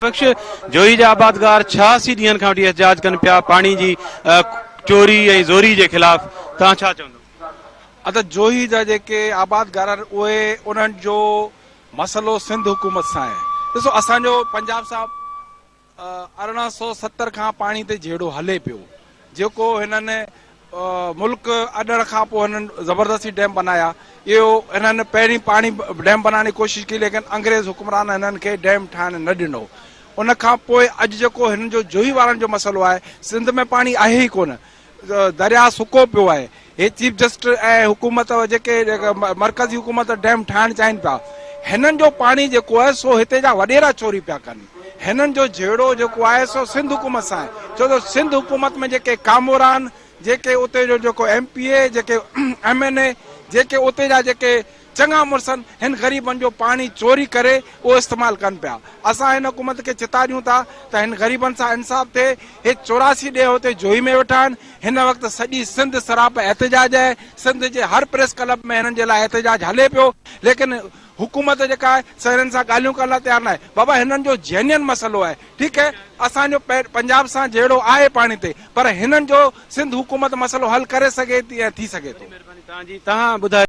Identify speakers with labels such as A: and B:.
A: पक्ष जोही जा आबादगार 86 ॾींहनि खां वठी एहतजाज कनि पिया पाणी जी चोरी ऐं ज़ोरी जे ख़िलाफ़। तव्हां छा चवंदो?
B: अत जोही जा जेके आबादगार आहिनि उहे उन्हनि जो मसइलो सिंध हुकूमत सां आहे। ॾिसो असांजो पंजाब साहिब 1870 खां पाणी ते जहिड़ो हले पियो, जेको हिननि मुल्क अॾण खां पोइ हिननि ज़बरदस्ती डैम बनाया। इहो हिननि पहिरीं पाणी डैम बनाइण जी कोशिशि कई, लेकिन अंग्रेज़ हुकुमरान हिननि खे डैम ठाहिण न ॾिनो। उन खां पोइ अॼु जेको हिननि जो जोही वारनि जो मसइलो आहे, सिंध में पाणी आहे ई कोन, दरिया सुको पियो आहे। हे चीफ जस्टिस ऐं हुकूमत जेके मरकज़ी हुकूमत डैम ठाहिण चाहिनि पिया, हिननि जो पाणी जेको आहे सो हिते जा वॾेरा चोरी पिया कनि। हिननि जो जहिड़ो जेको आहे सो सिंध हुकूमत सां आहे, छो जो सिंध हुकूमत में जेके कामोर आहिनि, जेके उते जो जेको MPA, जेके MNA, जेके उते जा जेके चङा मुड़ुसनि हिन ग़रीबनि जो पाणी चोरी करे उहो इस्तेमालु कनि पिया। असां हिन हुकूमत खे चितारियूं था त हिन ग़रीबनि सां इंसाफ़ थिए। हे 84 ॾींहं हुते जोही में वेठा आहिनि। हिन वक़्तु सॼी सिंध सराप एहतजाज आहे। सिंध जे हर प्रेस क्लब में हिननि जे लाइ एहतजाज हले पियो, लेकिन हुकूमत जेका आहे स हिननि सां ॻाल्हियूं करण लाइ तयारु न आहे। बाबा हिननि जो जेन्युइन मसइलो आहे, ठीकु आहे, असांजो पंजाब सां जहिड़ो आहे पाणी ते, पर हिननि जो सिंध हुकूमत मसइलो हल करे सघे थी ऐं थी सघे थो।
A: तव्हां ॿुधायो।